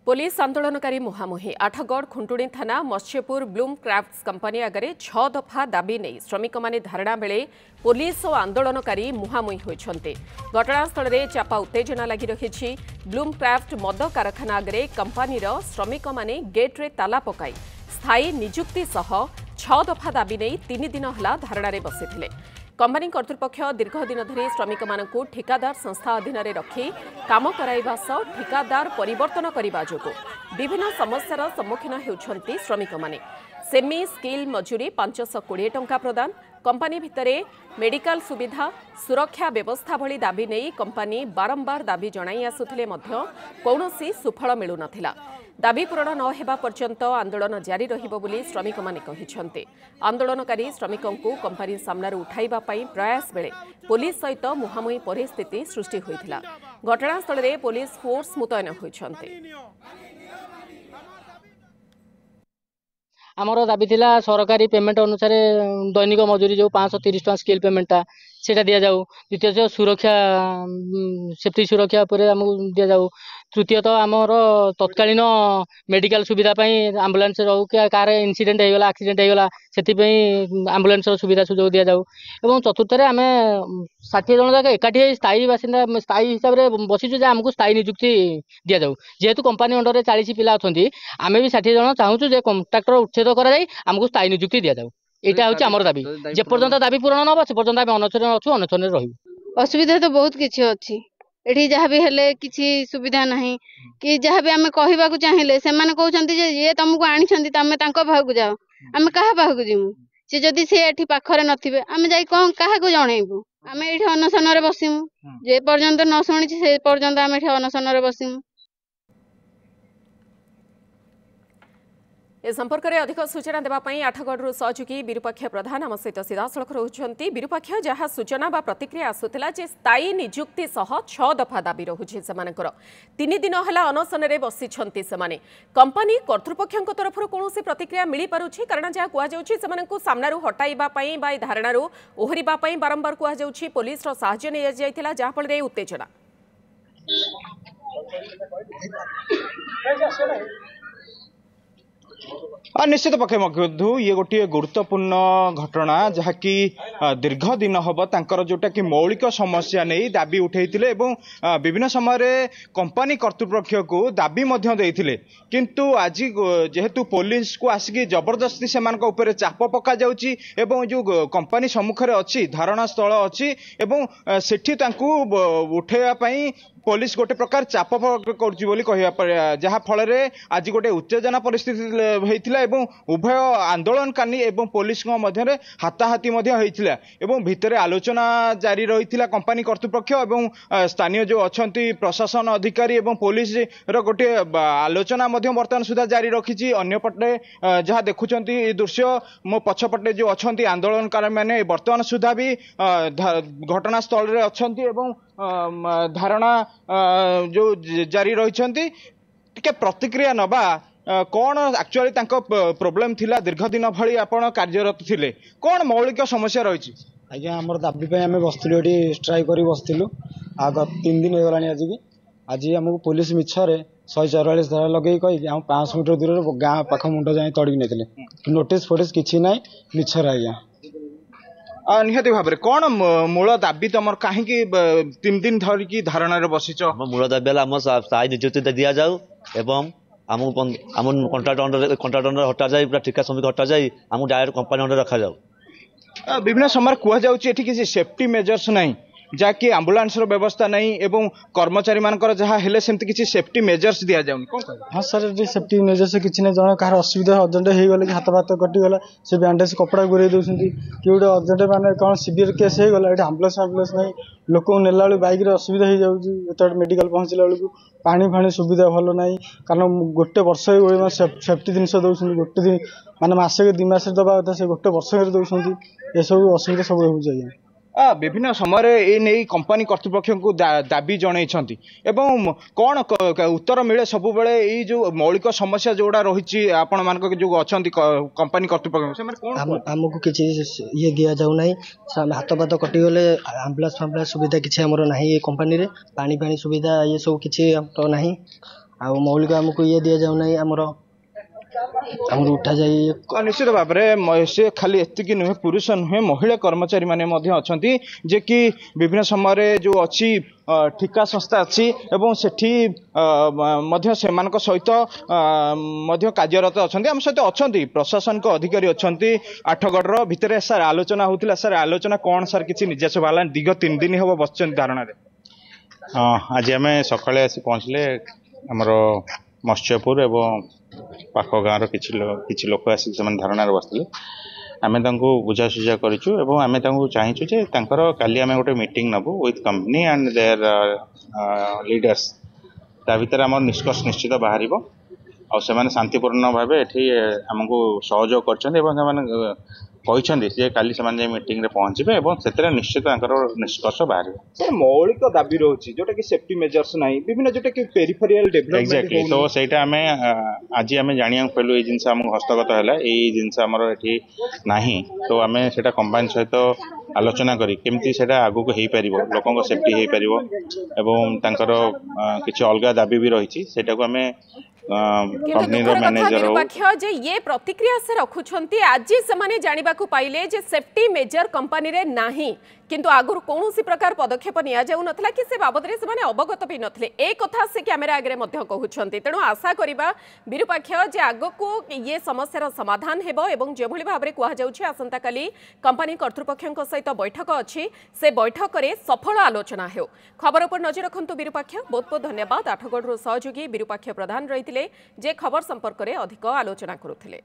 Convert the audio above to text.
Police आंदोलनकारी मुहांमुही आठगढ़ खुंटुणी थाना मत्स्यपुर Bloom crafts company आगे 6 दफा दाबी नहीं श्रमिक माने धारणा बेले पुलिस और आंदोलनकारी मुहांमुही होइछन्ते। घटनास्थल में चापा उत्तेजना लगी रही। ब्लूम क्राफ्ट मद कारखाना आगे कंपनीर श्रमिक माने गेट्रे ताला पकाई स्थायी निजुक्ति सह 6 दफा दाबी नहीं 3 दिन है धारणा बसिथिले। कंपनी कर्तृपक्ष दीर्घ दिन धरी श्रमिक मानकु ठिकादार संस्था अधीन रखी काम कराइबा सह ठिकादार परिवर्तन करने जोगु विभिन्न समस्यार सम्मुखीन होउछन्ति श्रमिक माने। सेमी स्किल मजूरी 520 टंका प्रदान, कंपनी भितरे मेडिकल सुविधा, सुरक्षा व्यवस्था भली दाबी नहीं कंपनी बारंबार दाबी जणाई आसुथिले मध्य कौनसी सुफल मिलु नथिला। दाबी पूरण न हेबा पर्यंत आंदोलन जारी रहिबो बोली श्रमिक माने कहिछन्ते। आंदोलनकारी श्रमिकंकु कंपनी सामनार उठाइबा पई प्रयास बेले पुलिस सहित मुहांमुही परिस्थिति सृष्टि होइथिला। घटनास्थल में पुलिस फोर्स मुतयन होइछन्ते। आमर दाबी थिला सरकारी पेमेंट अनुसार दैनिक मजूरी जो 530 टका स्केल पेमेंटा सेटा दिया जाऊ। द्वितीय सुरक्षा सेफ्टी सुरक्षा उपरे हमकु दिया जाऊ। तृतीयत आमर तत्कालीन मेडिकल सुविधा आंबुलांस रहू कि कार इनसीडेंट होगला एक्सीडेंट होगला से आंबुलांस सुविधा सुजोग दिया जाऊ। एवं चतुर्थ आम 60 जन जाक एकाठी स्थायी बासिंदा स्थायी हिसाब से बसीचु जे आमको स्थायी निजुक्ति दिया जाऊ। जेहेतु कंपनी अंडर 40 पिला अच्छा आम भी 60 जन चाहूँ जे कंट्राक्टर उच्छेद करमको स्थायी निजुक्ति दिया जाऊ। यहाँ हूँ आमर दाबी। जे पर्यंत दाबी पूरण न से पर्यंत आम अनशन अच्छु अनशन रही। असुविधा तो बहुत किसी अच्छी एठी जहाँ भी हेले किसी सुविधा नहीं कि जहाँ भी आम कहवाक चाहिए से कहते ये तुमको आनी तमें पाखक जाओ आम क्या पाखक जीमु सी जदि सी एठी पाखरे नथिबे आम जाई कौन क्या जनइबू आम ये अनशन बसमु जे पर्यंत न शुणी से पर्यंत आम ये अनशन बसमु। ए संपर्क में अधिक सूचना देवाई आठगढ़ सहयोगी विरूपाक्ष प्रधान आम सहित सीधासख रोचे। विरूपाक्ष जहाँ सूचना बा प्रतिक्रिया आसूला जे स्थायी निजुक्ति सह 6 दफा दाबी रोचे से 3 दिन है अनशन में बसी कंपनी कर्तृपक्ष तरफ कौन प्रतिक्रिया मिल पारे कारण जहाँ कहुच्छी सामना हटाइवाई धारणा ओहरवाई बारंबार कहुच्छी पुलिस साहाय्य नहीं जाइला जहाँफल उत्तेजना। निश्चित पक्षे मधु ये गोटे गुरुत्वपूर्ण घटना जहाँकि दीर्घ दिन हम तांकर जोटा कि मौलिक समस्या नहीं दाबी उठेइथिले एवं विभिन्न समय कंपनी कर्तृपक्ष को दाबी देइथिले किंतु आज जेहेतु पुलिस को आसिक जबरदस्ती से चाप पका जाउची एवं जो कंपनी सम्मुख में अच्छी धारणा स्थल अच्छी एवं सेठी तांकु उठेवा पई पुलिस गोटे प्रकार चाप कह जहाँ फल आज गोटे उत्तेजना परिस्थिति होता एवं उभय आंदोलनकारी एवं पुलिस मध्य हाथाहाथी एवं भितर आलोचना जारी रही कंपनी कर्तृपक्ष एवं स्थानीय जो अच्छा प्रशासन अधिकारी एवं पुलिस गोटे आलोचना बर्तमान सुधा जारी रखी। अंपटे जहाँ देखुं दृश्य मो पछपटे जो अच्छा आंदोलनकारी मैंने बर्तमान सुधा भी घटनास्थल में अच्छा धारणा जो जारी रही प्रतिक्रिया नबा कौन एक्चुअली प्रोब्लेम थिला दीर्घ दिन भली आपण कार्यरत थिले कौन मौलिक समस्या रही? आज्ञा आम दाबी आम बसलु ये स्ट्राइक कर बसलु आग 3 दिन होगा आज की आज आमको पुलिस मिछरे 144 धारा लगे कहीकि आम 500 मीटर दूर गाँ पाख मुंड जाए तड़ी नहीं नोटिस फोटिस किसी ना मिछर आज्ञा निहती भाव में कौन मूल दाबी तुम कहीं 3 दिन धरिकी धारणा बसीच? मूल दाबी आम स्थायी निजुक्ति दि जाऊ एवं आम कंट्राक्टर हटा जाए पूरा ठिका श्रमिक हटा जाए आम डायरेक्ट कंपनी अंडर रखा जाऊ। विभिन्न समय कहुच्छे किसी सेफ्टी मेजर्स नहीं जहाँकि आंबुलांस व्यवस्था नहीं एवं कर्मचारी मानकर जहाँ हेले सेमती किसी सेफ्टी मेजर्स दिया जाउनी कौन? हाँ सर ये सेफ्टी मेजर्स किसी नहीं जन कहार असुविधा अर्जेंट हो गले कि हाथ भात कटिगला से बैंडेज कपड़ा गुरे दौरान कि गोटे अर्जेंट माने कौन सिवियर केस हो गला ये आंबुलांस नहीं लोक नेला बेलू बैक असुविधा हो जाए मेडिकल पहुँचला बेलू पानी फाणी सुविधा भल ना कारण गोटे वर्ष सेफ्टी जिनस दौरान गोटे दिन माने मसक 2 मास दवा कथा से गोटे वर्ष दौरान ये सब असुविधा सब हो विभिन्न समय ये नहीं कंपनी कर्तृपक्ष को दाबी जनई कौन उत्तर मिले सब बेले ये जो मौलिक समस्या जोड़ा रही आपण मान जो अच्छा कंपनी कर्तृपक्ष आमको किसी ये दिया जाऊ ना हाथ पात कटिगले आंबुलांस फांबुलांस सुविधा किसी आमर ना ये कंपनी रे पानी पानी सुविधा ये सब किसी तो ना ଆଉ ମୌଳିକ ଆମକୁ ଇଏ ଦିଆଯାଉନାହିଁ ଆମର ଉଠା ଯାଇ निश्चित भाव में से खाली एति नुहे पुरुष नुहे महिला कर्मचारी माने अछंती जे कि विभिन्न समय जो अच्छी ठिका संस्था अच्छी एवं सेठी सेमानक सहित कार्यरत अच्छा आम सहित अच्छा प्रशासनिक अधिकारी अच्छा आठगढ़ भितर सार आलोचना होता सार आलोचना कौन सार किसी निजाश बाला दीर्घ 3 दिन हम बस धारणा आज आम सकाଳେ आसी पहुँचले आमर मत्स्यपुर एवं पाख गाँव किसी लोक आसिक धारणा बसते आम बुझासुझा करूँ आम चाहूँ जे काली आम गोटे meeting नबू with company and there leaders ता भीतर आम निष्कर्ष निश्चित बाहर आ शांतिपूर्ण भाव ये आमको सहयोग कर काली से मीटिंग रे पहुंचे से निश्चित निष्कर्ष बाहर मौलिक दाबी रोचे जोटा कि सेफ्टी मेजर्स नहीं विभिन्न जोटा कि पेरिफेरियल डेवलपमेंट एक्जेक्टली तो सेटा आम आज आम जानिया पहलू ये जिनस आम हस्तगत है ये जिनस आमर ये नहीं तो आम से कंबाइन सहित आलोचना करी केमती से आगू हो पार लोकों सेफ्टी हो पार किसी अलग दाबी भी रही आम जे ये प्रतिक्रिया से रखुछंती आज से जानिबा को पाइले जे सेफ्टी मेजर कंपनी रे नाही किंतु आगुर कौन प्रकार पदक्षेप निया जाउ नथला कि से बाबद रे से अवगत भी नथले एक कथा से कैमेरा आगे मध्य कहउछंती तेणु आशा करिबा विरूपाक्ष जे आगो को ये समस्यार समाधान हेबो एवं जे भली भाबरे कुहा जाउछि आसंता काली कंपनी कर्तृपक्षक सहित बैठक अछि से बैठक रे सफल आलोचना हेउ खबर पर नजर रखंतु विरूपाक्ष बहुत बहुत धन्यवाद आठगढ़ सहयोगी विरूपाक्ष प्रधान रहिथिले जे खबर संपर्क रे अधिक आलोचना करुथिले।